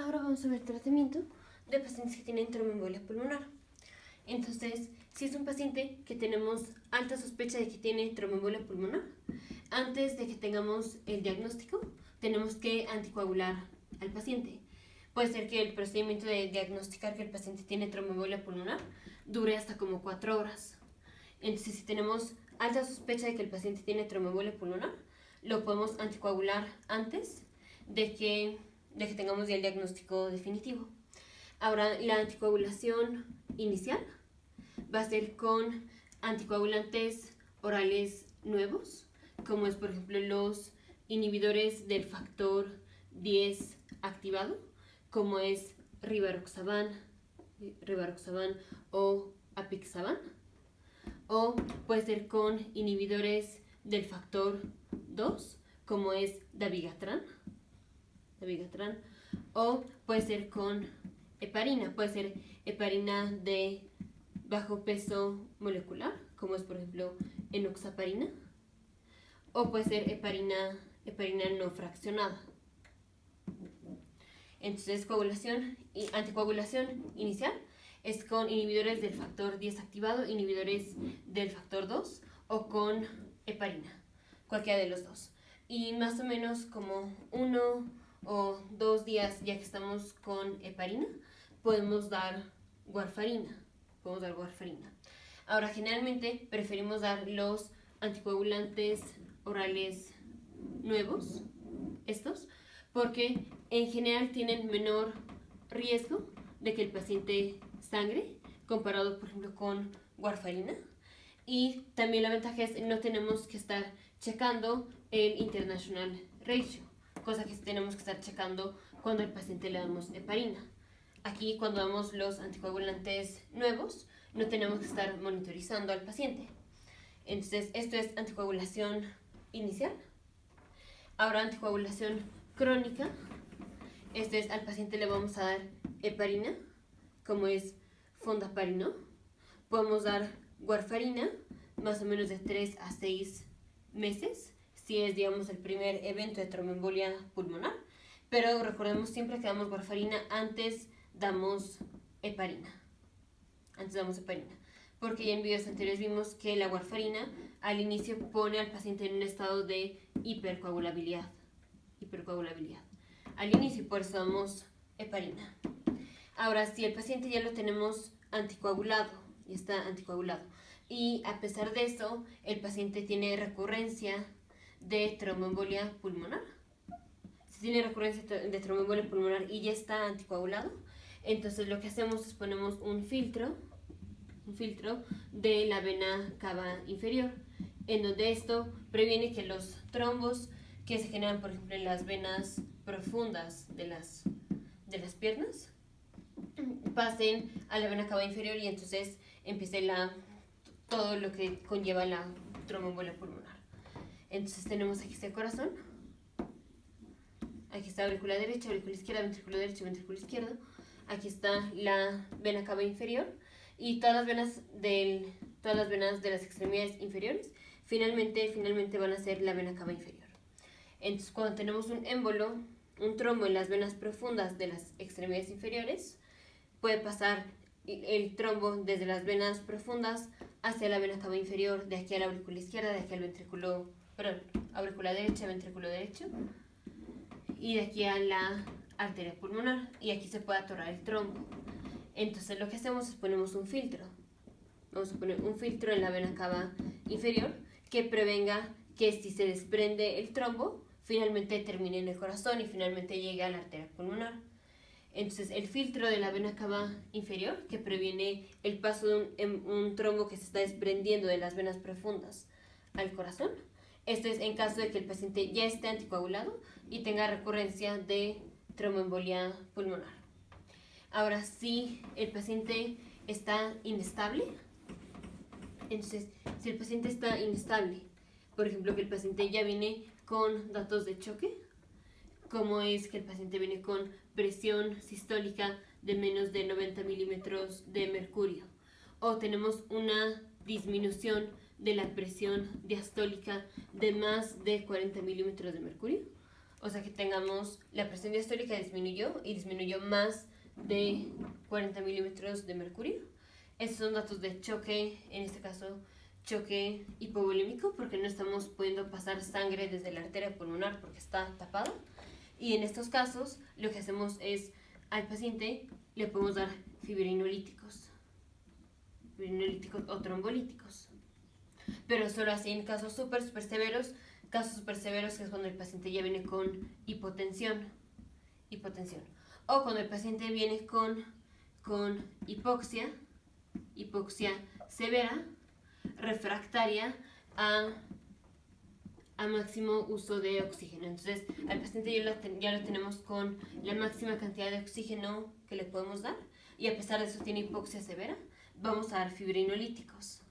ahora vamos a ver el tratamiento de pacientes que tienen tromboembolia pulmonar. Entonces, si es un paciente que tenemos alta sospecha de que tiene tromboembolia pulmonar, antes de que tengamos el diagnóstico, tenemos que anticoagular al paciente. Puede ser que el procedimiento de diagnosticar que el paciente tiene tromboembolia pulmonar dure hasta como 4 horas. Entonces, si tenemos alta sospecha de que el paciente tiene tromboembolia pulmonar, lo podemos anticoagular antes de que tengamos ya el diagnóstico definitivo. Ahora, la anticoagulación inicial va a ser con anticoagulantes orales nuevos, como es por ejemplo los inhibidores del factor 10 activado, como es rivaroxaban o apixaban, o puede ser con inhibidores del factor 2, como es dabigatran, o puede ser con heparina, puede ser heparina de bajo peso molecular, como es por ejemplo enoxaparina, o puede ser heparina no fraccionada. Entonces, anticoagulación inicial es con inhibidores del factor 10 activado, inhibidores del factor 2 o con heparina, cualquiera de los dos. Y más o menos como 1 o 2 días ya que estamos con heparina, podemos dar warfarina. Ahora, generalmente preferimos dar los anticoagulantes orales nuevos, estos, porque en general tienen menor riesgo de que el paciente sangre comparado, por ejemplo, con warfarina. Y también la ventaja es no tenemos que estar checando el international ratio, cosa que tenemos que estar checando cuando al paciente le damos heparina. Aquí, cuando damos los anticoagulantes nuevos, no tenemos que estar monitorizando al paciente. Entonces, esto es anticoagulación inicial. Ahora, anticoagulación crónica. Esto es, al paciente le vamos a dar heparina, como es fondaparinol. Podemos dar warfarina, más o menos de 3 a 6 meses, si es, digamos, el primer evento de tromboembolia pulmonar. Pero recordemos, siempre que damos warfarina, antes damos heparina. Porque ya en videos anteriores vimos que la warfarina al inicio pone al paciente en un estado de hipercoagulabilidad. Al inicio, por eso damos heparina. Ahora, si el paciente ya lo tenemos anticoagulado, ya está anticoagulado, y a pesar de eso, el paciente tiene recurrencia de tromboembolia pulmonar. Si tiene recurrencia de tromboembolia pulmonar y ya está anticoagulado, entonces lo que hacemos es ponemos un filtro de la vena cava inferior, en donde esto previene que los trombos que se generan, por ejemplo, en las venas profundas de las piernas, pasen a la vena cava inferior y entonces empiece todo lo que conlleva la tromboembolia pulmonar. Entonces tenemos aquí este corazón, aquí está aurícula derecha, aurícula izquierda, ventrículo derecho, ventrículo izquierdo. Aquí está la vena cava inferior y todas las venas de las extremidades inferiores finalmente van a ser la vena cava inferior. Entonces, cuando tenemos un émbolo, un trombo en las venas profundas de las extremidades inferiores, puede pasar el trombo desde las venas profundas hacia la vena cava inferior, de aquí a la aurícula izquierda, de aquí al aurícula derecha, ventrículo derecho, y de aquí a la arteria pulmonar, y aquí se puede atorar el trombo. Entonces lo que hacemos es ponemos un filtro. Vamos a poner un filtro en la vena cava inferior que prevenga que si se desprende el trombo, finalmente termine en el corazón y finalmente llegue a la arteria pulmonar. Entonces el filtro de la vena cava inferior, que previene el paso de un trombo que se está desprendiendo de las venas profundas al corazón. Esto es en caso de que el paciente ya esté anticoagulado y tenga recurrencia de tromboembolia pulmonar. Ahora, si el paciente está inestable, entonces, si el paciente está inestable, por ejemplo, que el paciente ya viene con datos de choque, como es que el paciente viene con presión sistólica de menos de 90 milímetros de mercurio, o tenemos una disminución de la presión diastólica de más de 40 milímetros de mercurio, o sea que tengamos la presión diastólica disminuyó y disminuyó más de 40 milímetros de mercurio. Estos son datos de choque, en este caso choque hipovolímico, porque no estamos pudiendo pasar sangre desde la arteria pulmonar porque está tapada. Y en estos casos lo que hacemos es al paciente le podemos dar fibrinolíticos o trombolíticos, pero solo así en casos súper severos, que es cuando el paciente ya viene con hipotensión, o cuando el paciente viene con hipoxia severa, refractaria a máximo uso de oxígeno. Entonces, al paciente ya lo tenemos con la máxima cantidad de oxígeno que le podemos dar, y a pesar de eso tiene hipoxia severa, vamos a dar fibrinolíticos.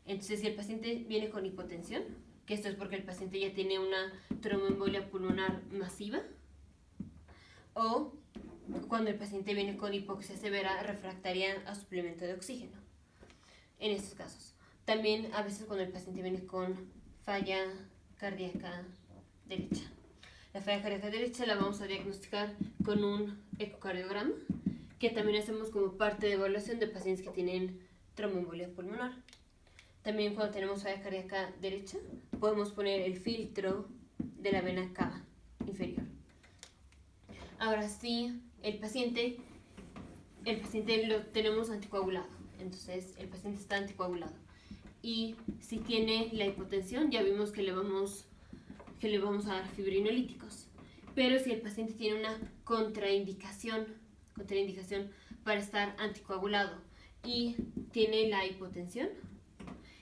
Entonces, si el paciente viene con hipotensión, que esto es porque el paciente ya tiene una tromboembolia pulmonar masiva, o cuando el paciente viene con hipoxia severa refractaria a suplemento de oxígeno. En estos casos. También a veces cuando el paciente viene con falla cardíaca derecha. La falla cardíaca derecha la vamos a diagnosticar con un ecocardiograma, que también hacemos como parte de evaluación de pacientes que tienen tromboembolia pulmonar. También cuando tenemos falla cardíaca derecha, podemos poner el filtro de la vena cava inferior. Ahora sí, el paciente lo tenemos anticoagulado, entonces el paciente está anticoagulado. Y si tiene la hipotensión, ya vimos que le vamos a dar fibrinolíticos. Pero si el paciente tiene una contraindicación para estar anticoagulado y tiene la hipotensión,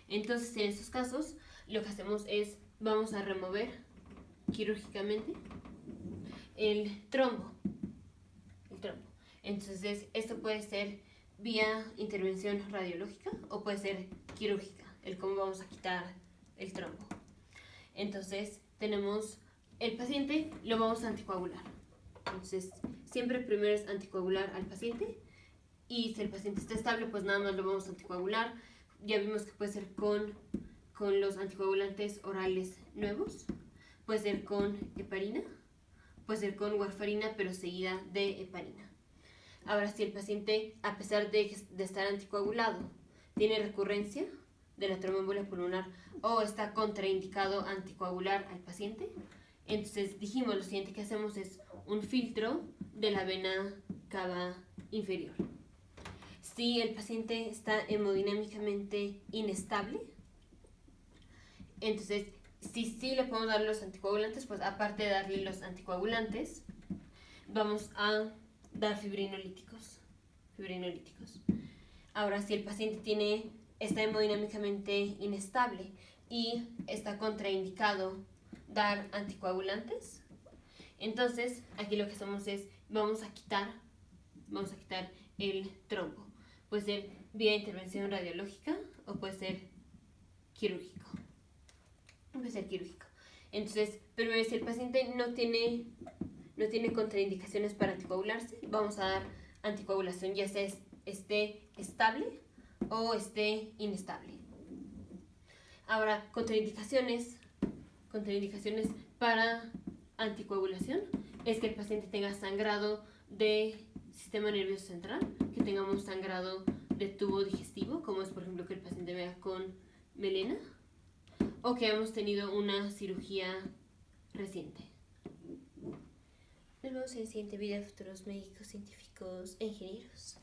entonces en estos casos lo que hacemos es vamos a remover quirúrgicamente el trombo. Entonces esto puede ser vía intervención radiológica o puede ser quirúrgica, el cómo vamos a quitar el trombo. Entonces tenemos el paciente, lo vamos a anticoagular. Entonces siempre primero es anticoagular al paciente, y si el paciente está estable pues nada más lo vamos a anticoagular. Ya vimos que puede ser con los anticoagulantes orales nuevos, puede ser con heparina, puede ser con warfarina pero seguida de heparina. Ahora, si el paciente, a pesar de estar anticoagulado, tiene recurrencia de la tromboembolia pulmonar o está contraindicado anticoagular al paciente, entonces dijimos lo siguiente que hacemos es un filtro de la vena cava inferior. Si el paciente está hemodinámicamente inestable, entonces si le podemos dar los anticoagulantes, pues aparte de darle los anticoagulantes, vamos a dar fibrinolíticos. Ahora, si el paciente está hemodinámicamente inestable y está contraindicado dar anticoagulantes, entonces aquí lo que hacemos es vamos a quitar el trombo. Puede ser vía intervención radiológica o puede ser quirúrgico. Entonces, primero, si el paciente no tiene contraindicaciones para anticoagularse, vamos a dar anticoagulación, ya sea esté estable o esté inestable. Ahora, contraindicaciones para anticoagulación es que el paciente tenga sangrado de sistema nervioso central, que tengamos sangrado de tubo digestivo, como es por ejemplo que el paciente vea con melena, o que hemos tenido una cirugía reciente. Nos vemos en el siguiente video, futuros médicos, científicos e ingenieros.